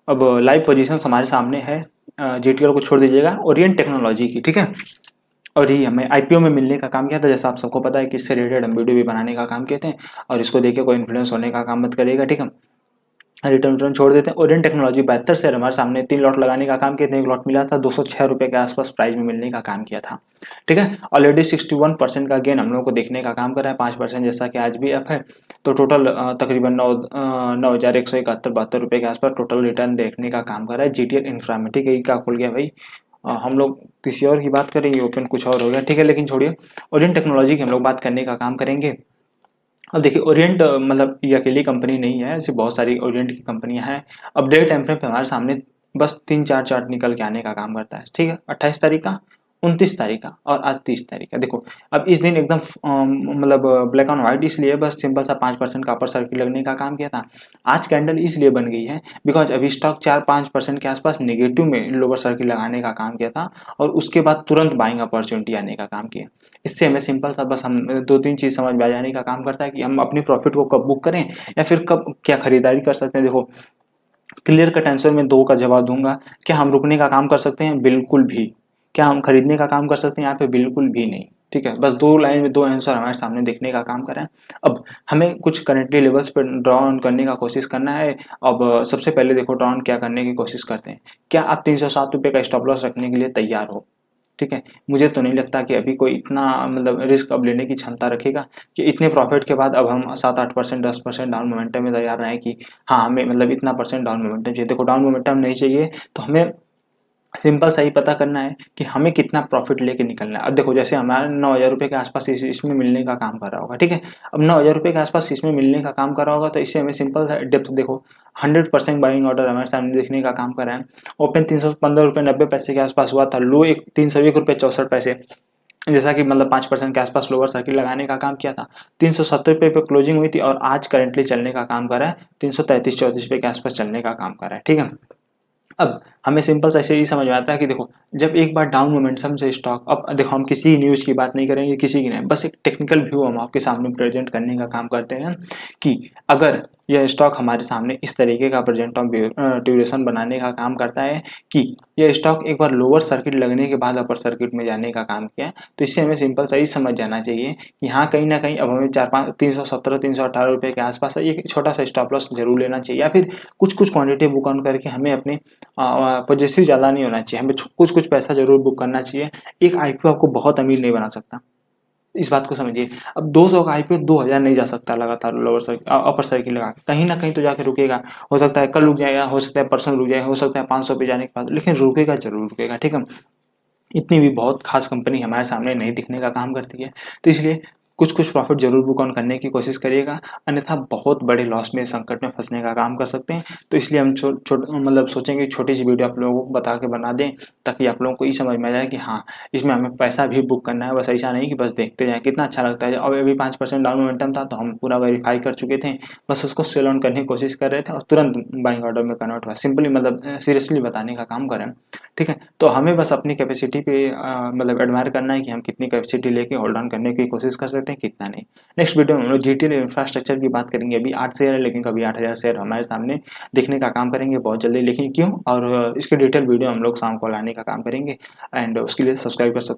अब live position हमारे सामने है, जीटीएल को छोड़ दीजिएगा, ओरिएंट टेक्नोलॉजी की, ठीक है। और ये हमें आईपीओ में मिलने का काम किया था, जैसा आप सबको पता है कि इससे रिलेटेड हम वीडियो भी बनाने का काम किए थे, और इसको देख के कोई इन्फ्लुएंस होने का काम मत करिएगा, ठीक है। रिटर्न रिटर्न छोड़ देते हैं। ओरिएंट टेक्नोलॉजी 72 शेयर हमारे सामने 3 लॉट लगाने का काम किए थे, एक लॉट मिला था 206 रुपये के आसपास प्राइस में मिलने का काम किया था, ठीक है। ऑलरेडी 61% का गेन हम लोगों को देखने का काम कर रहा है, 5% जैसा कि आज भी अप है। तो टोटल तकरीबन 9,171-72 रुपये के आसपास टोटल रिटर्न देखने का काम कर रहा है जीटीएल इंफ्रा में, ठीक है। क्या खुल गया भाई, हम लोग किसी और की बात करेंगे, ओपन कुछ और हो गया, ठीक है। लेकिन छोड़िए, ओरिएंट टेक्नोलॉजी की हम लोग बात करने का काम करेंगे। अब देखिए, ओरिएंट मतलब ये अकेली कंपनी नहीं है, ऐसी बहुत सारी ओरिएंट की कंपनियां हैं। अब डे टाइम फ्रेम पे हमारे सामने बस 3-4 चार्ट निकल के आने का काम करता है, ठीक है। 28 तारीख का, 29 तारीख का और आज 30 तारीख का। देखो, अब इस दिन एकदम मतलब ब्लैक एंड व्हाइट इसलिए, बस सिंपल सा 5% का अपर सर्किल लगने का काम किया था। आज कैंडल इसलिए बन गई है बिकॉज अभी स्टॉक 4-5% के आसपास नेगेटिव में लोअर सर्किल लगाने का काम किया था, और उसके बाद तुरंत बाइंग अपॉर्चुनिटी आने का काम किया। इससे हमें सिंपल सा बस हम 2-3 चीज समझ में आ जाने का काम करता है कि हम अपनी प्रॉफिट को कब बुक करें या फिर कब क्या खरीदारी कर सकते हैं। देखो, क्लियर कट आंसर में 2 का जवाब दूंगा। क्या हम रुकने का काम कर सकते हैं? बिल्कुल भी। क्या हम खरीदने का काम कर सकते हैं यहाँ पे? बिल्कुल भी नहीं, ठीक है। बस 2 लाइन में 2 आंसर हमारे सामने देखने का काम कर रहे हैं। अब हमें कुछ करेंटली लेवल्स पर ड्रॉ ऑन करने का कोशिश करना है। अब सबसे पहले देखो, ड्रॉ ऑन क्या करने की कोशिश करते हैं। क्या आप 307 रुपये का स्टॉप लॉस रखने के लिए तैयार हो? ठीक है, मुझे तो नहीं लगता कि अभी कोई इतना मतलब रिस्क अब लेने की क्षमता रखेगा कि इतने प्रॉफिट के बाद अब हम 7-8%, 10% डाउन मोमेंटम में तैयार रहे कि हाँ हमें मतलब इतना परसेंट डाउन मोमेंटम चाहिए। देखो, डाउन मोमेंटम नहीं चाहिए तो हमें सिंपल सा ही पता करना है कि हमें कितना प्रॉफिट लेके निकलना है। अब देखो, जैसे हमारा 9,000 रुपये के आसपास इसमें मिलने का काम कर रहा होगा, ठीक है। अब 9,000 रुपये के आसपास इसमें मिलने का काम कर रहा होगा, तो इससे हमें सिंपल सा डेप्थ देखो, 100% बाइंग ऑर्डर हमारे सामने देखने का काम कर रहा है। ओपन 315 रुपये 90 पैसे के आसपास हुआ था, लो एक 301 रुपये 64 पैसे, जैसा कि मतलब 5% के आसपास लोअर सर्किट लगाने का काम किया था। 370 रुपये पे क्लोजिंग हुई थी और आज करंटली चलने का काम कर रहा है 333-34 रुपये के आसपास चलने का काम कर रहा है, ठीक है। अब हमें सिंपल सा ऐसे ही समझ में आता है कि देखो, जब एक बार डाउन मोमेंटम से स्टॉक, अब देखो हम किसी न्यूज़ की बात नहीं करेंगे, किसी की नहीं, बस एक टेक्निकल व्यू हम आपके सामने प्रेजेंट करने का काम करते हैं कि अगर यह स्टॉक हमारे सामने इस तरीके का प्रेजेंट ऑफ ड्यूरेशन बनाने का काम करता है कि यह स्टॉक एक बार लोअर सर्किट लगने के बाद अपर सर्किट में जाने का काम किया, तो इससे हमें सिंपल सा ही समझ जाना चाहिए कि हाँ कहीं ना कहीं अब हमें 4-5 317-318 रुपये के आसपास एक छोटा सा स्टॉप लॉस जरूर लेना चाहिए, या फिर कुछ कुछ क्वांटिटी बुक ऑन करके हमें अपने पॉजिटिव ज़्यादा नहीं होना चाहिए, हमें कुछ कुछ पैसा जरूर बुक करना चाहिए। एक आईपीओ आपको बहुत अमीर नहीं बना सकता, इस बात को समझिए। अब 200 का आईपीओ 2,000 नहीं जा सकता लगातार लोअर सर्किट अपर सर्किट लगा के, कहीं ना कहीं तो जाके रुकेगा। हो सकता है कल रुक जाएगा, हो सकता है परसों रुक जाएगा, हो सकता है 500 पे जाने के बाद, लेकिन रुकेगा जरूर रुकेगा, ठीक है। इतनी भी बहुत खास कंपनी हमारे सामने नहीं दिखने का काम करती है, तो इसलिए कुछ कुछ प्रॉफिट जरूर बुक ऑन करने की कोशिश करिएगा, अन्यथा बहुत बड़े लॉस में संकट में फंसने का काम कर सकते हैं। तो इसलिए हम मतलब सोचेंगे छोटी सी वीडियो आप लोगों को बता के बना दें, ताकि आप लोगों को ये समझ में आ जाए कि हाँ इसमें हमें पैसा भी बुक करना है, बस ऐसा नहीं कि बस देखते जाएं। कितना अच्छा लगता है, अब अभी 5% डाउन मोमेंटम था तो हम पूरा वेरीफाई कर चुके थे, बस उसको सेल ऑन करने की कोशिश कर रहे थे और तुरंत बाइंग ऑर्डर में कन्वर्ट हुआ। सिंपली मतलब सीरियसली बताने का काम करें, ठीक है। तो हमें बस अपनी कैपेसिटी पे मतलब एडमायर करना है कि हम कितनी कैपेसिटी लेके होल्ड ऑन करने की कोशिश कर सकते हैं, कितना नहीं। नेक्स्ट वीडियो में हम लोग जीटीएल इंफ्रास्ट्रक्चर की बात करेंगे। अभी 8 शेयर है, लेकिन कभी 8,000 शेयर हमारे सामने देखने का काम करेंगे बहुत जल्दी, लेकिन क्यों, और इसके डिटेल वीडियो हम लोग शाम को लाने का काम करेंगे, एंड उसके लिए सब्सक्राइब कर सकते हैं।